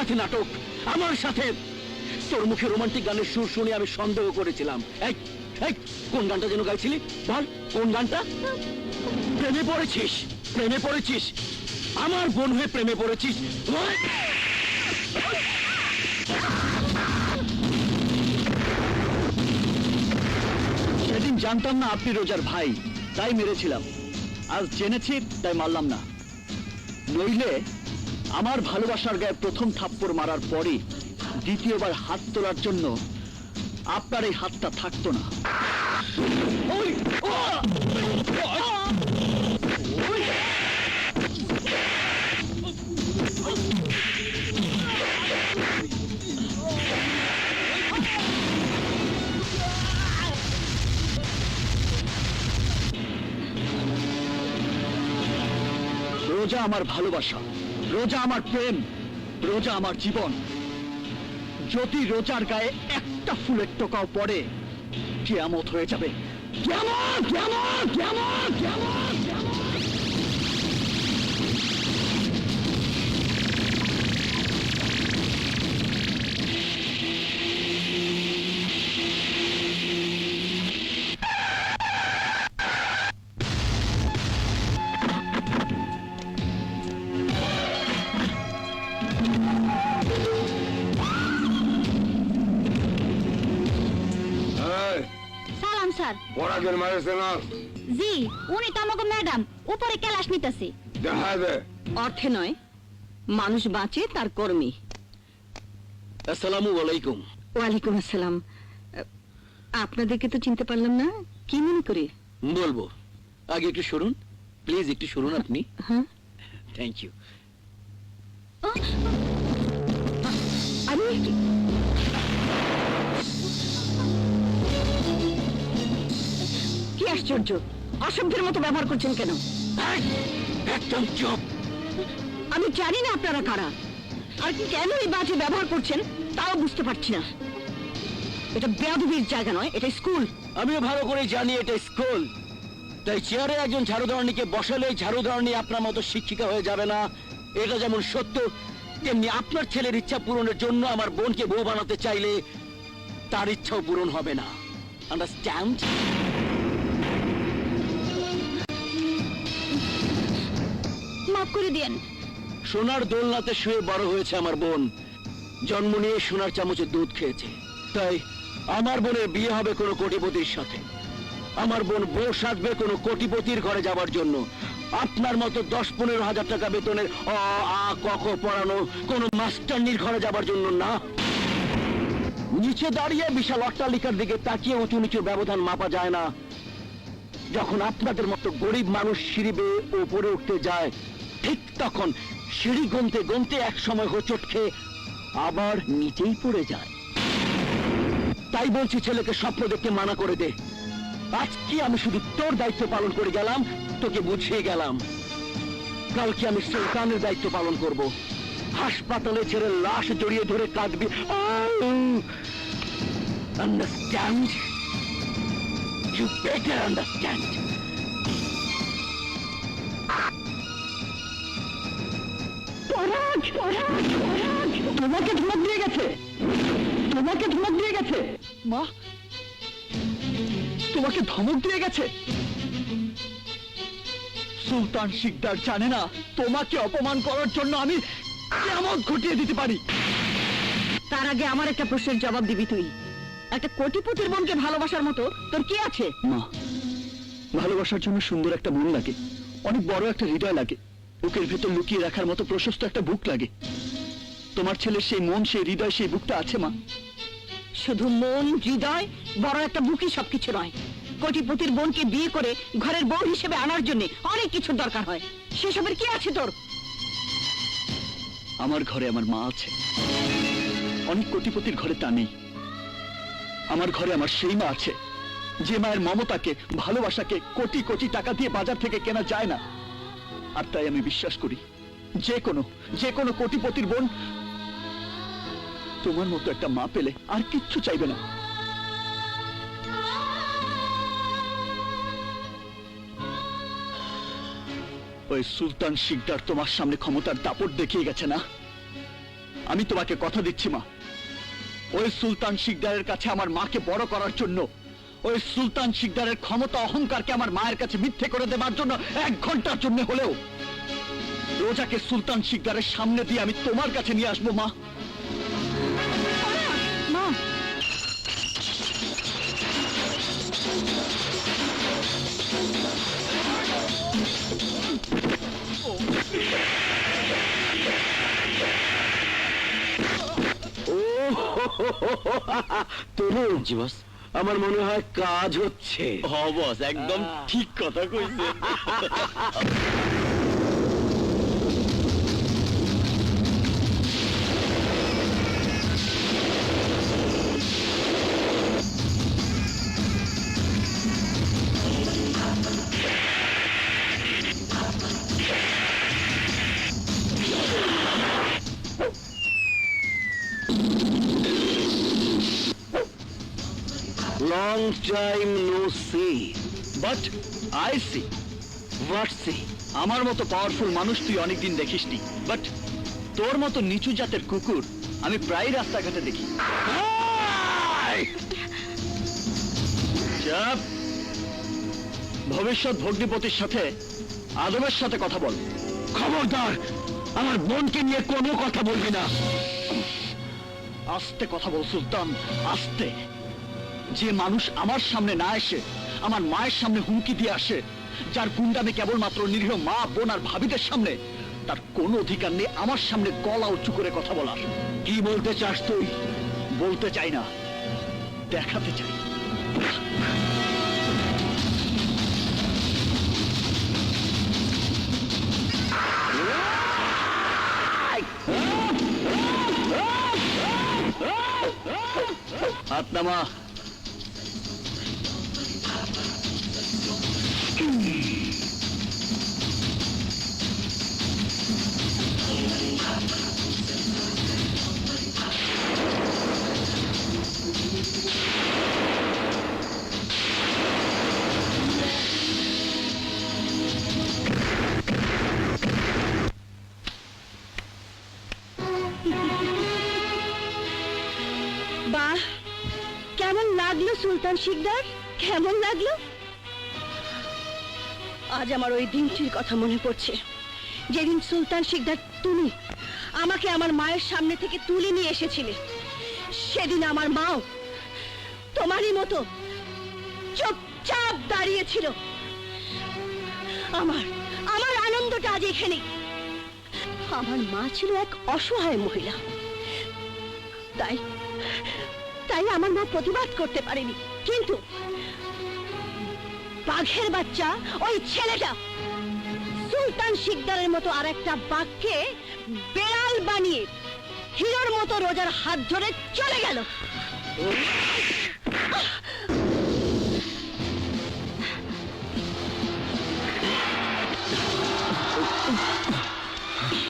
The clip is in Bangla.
সাথে নাটক, আমার সাথে। তোর মুখে রোমান্টিক গানের সুর শুনে আমি সন্দেহ করেছিলাম। এই এই কোন গানটা যেন গাইছিলি বল, কোন গানটা? প্রেমে পড়েছিস, প্রেমে পড়েছিস, আমার বোন হয়ে প্রেমে পড়েছিস। সেদিন জানতাম না আপনি রোজার ভাই, তাই মেরেছিলাম। আজ জেনেছি তাই মারলাম না। নইলে আমার ভালোবাসার গায়ে প্রথম থাপ্পড় মারার পরই দ্বিতীয়বার হাত তোলার জন্য আপনার এই হাতটা থাকতো না। রোজা আমার ভালোবাসা, রোজা আমার প্রেম, রোজা আমার জীবন। যদি রোজার গায়ে একটা ফুলের টোকাও পড়ে কিয়ামত হয়ে যাবে। কিয়ামত, কিয়ামত, কিয়ামত, কিয়ামত, কিয়ামত। সালাম স্যার। পড়াদের মারেছে না? জি, উনি তো আমাকে ম্যাডাম উপরে ক্লাস নিতেছে। দেখা দে। অর্থে নয়, মানুষ বাঁচে তার কর্মী। আসসালামু আলাইকুম। ওয়ালাইকুম আসসালাম। আপনাদেরকে তো চিনতে পারলাম না, কি মনে করে? বলবো, আগে একটু শুনুন প্লিজ, একটু শুনুন আপনি। হ্যাঁ, থ্যাংক ইউ। আমি কি আশ্চর্য, অসভ্যের মতো ব্যবহার করছেন কেন? একদম চুপ। আমি জানি না আপনারা কারা, আর কেন এই বাজে ব্যবহার করছেন তাও বুঝতে পারছি না। এটা বেয়াদবির জায়গা নয়, এটা স্কুল। আমিও ভালো করে জানি এটা স্কুল, তাই চেয়ারে একজন ঝাড়ুদারণীকে বসালে ঝাড়ুদারণী আপনার মতো শিক্ষিকা হয়ে যাবে না। এটা যেমন সত্য, তেমনি আপনার ছেলের ইচ্ছা পূরণের জন্য আমার বোনকে বউ বানাতে চাইলে তার ইচ্ছাও পূরণ হবে না। আন্ডারস্ট্যান্ড? মাফ করে দিয়েন। সোনার দোলনাতে শুয়ে বড় হয়েছে আমার বোন, জন্ম নিয়ে সোনার চামচে দুধ খেয়েছে। তাই আমার বোনের বিয়ে হবে কোনো কোটিপতির সাথে। আমার বোন বউ সাজবে কোনো কোটিপতির ঘরে যাবার জন্য। আপনার মতো 10-15 হাজার টাকা বেতনের অ আ ক খ পড়ানো কোনো মাস্টারনির ঘরে যাবার জন্য না। নিচে দাঁড়িয়ে বিশাল অট্টালিকার দিকে তাকিয়ে উঁচু নিচু ব্যবধান মাপা যায় না। যখন আপনাদের মতো গরিব মানুষ সিঁড়ি বেয়ে উপরে উঠতে যায়, ঠিক তখন সিঁড়ি গুনতে গুনতে এক সময় হোঁচট খেয়ে আবার নিচেই পড়ে যায়। তাই বলছি, ছেলেকে স্বপ্ন দেখতে মানা করে দে। আজকে আমি শুধু তোর দায়িত্ব পালন করে গেলাম, তোকে বুঝিয়ে গেলাম। কালকে আমি সুলতানের দায়িত্ব পালন করব। হাসপাতালে ছেড়ে লাশ জড়িয়ে ধরে কাঁদবি। আন্ডারস্ট্যান্ড? You better understand. তোমাকে ধমক দিয়ে গেছে, তোমাকে ধমক দিয়ে গেছে মা, তোমাকে ধমক দিয়ে গেছে। সুলতান শিকদার জানে না তোমাকে অপমান করার জন্য আমি কেমন ঘটিয়ে দিতে পারি। তার আগে আমার একটা প্রশ্নের জবাব দিবি তুই। একটা কোটিপতির বোনকে ভালোবাসার মতো তোর কি আছে? মা, ভালোবাসার জন্য সুন্দর একটা মন লাগে, অনেক বড় একটা হৃদয় লাগে, বুকের ভেতর লুকিয়ে রাখার মতো প্রশস্ত একটা বুক লাগে। তোমার ছেলের সেই মন, সেই হৃদয়, সেই বুকটা আছে মা। শুধু মন, হৃদয়, বড় একটা বুকই সবকিছু নয়। কোটিপতির বোনকে বিয়ে করে ঘরের বউ হিসেবে আনার জন্য অনেক কিছুর দরকার হয়। সেসবের কি আছে তোর? আমার ঘরে আমার মা আছে, অনেক কোটিপতির ঘরে তা নেই। আমার ঘরে আমার সেই মা আছে যে মায়ের মমতাকে, ভালোবাসাকে কোটি কোটি টাকা দিয়ে বাজার থেকে কেনা যায় না। আর তাই আমি বিশ্বাস করি যে কোনো কোটিপতির বোন তোমার মতো একটা মা পেলে আর কিচ্ছু চাইবে না। ওই সুলতান শিকদার তোমার সামনে ক্ষমতার দাপট দেখিয়ে গেছে না, আমি তোমাকে কথা দিচ্ছি মা, ওই সুলতান শিকদারের কাছে আমার মাকে বড় করার জন্য, ওই সুলতান শিকদারের ক্ষমতা অহংকারকে আমার মায়ের কাছে মিথ্যে করে দেবার জন্য 1 ঘন্টার জন্য হলেও রোজাকে সুলতান শিকদারের সামনে দিয়ে আমি তোমার কাছে নিয়ে আসবো মা। মা, তরুণ জি বস, আমার মনে হয় কাজ হচ্ছে। বস একদম ঠিক কথা কইছে। Long time no see. But I see, what see? আমার মতো পাওয়ারফুল মানুষ তুই অনেকদিন দেখিসনি, বাট তোর মতো নিচু জাতের কুকুর আমি প্রায় রাস্তাঘাটে দেখি। চাপ। ভবিষ্যৎ ভগ্নিপতির সাথে আদবের সাথে কথা বল। খবরদার, আমার বোনকে নিয়ে কোনো কথা বলবি না। আস্তে কথা বল সুলতান, আস্তে। যে মানুষ আমার সামনে না এসে আমার মায়ের সামনে হুমকি দিয়ে আসে, যার গুন্ডামে কেবলমাত্র নিরীহ মা, বোন আর ভাবিদের সামনে, তার কোনো অধিকার নেই আমার সামনে গলা উঁচু করে কথা বলার। কি বলতে চাস তুই? বলতে চাই না, দেখাতে চাই। হাত নামা। বাহ, কেমন লাগলো সুলতান শিকদার? কেমন লাগলো? আজ আমার ওই দিনটির কথা মনে পড়ছে, যেদিন সুলতান শিকদার তুমি আমাকে আমার মায়ের সামনে থেকে তুলে নিয়ে এসেছিলে। সেদিন আমার মাও তোমারই মতো চুপচাপ দাঁড়িয়েছিল। আমার আমার আনন্দটা আজ এখানে। আমার মা ছিল এক অসহায় মহিলা, তাই তাই আমার মা প্রতিবাদ করতে পারেনি। কিন্তু বাঘের বাচ্চা ওই ছেলেটা সুলতান শিকদারের মতো আরেকটা বাঘকে বেড়াল বানিয়ে হিরোর মতো রোজার হাত ধরে চলে গেল।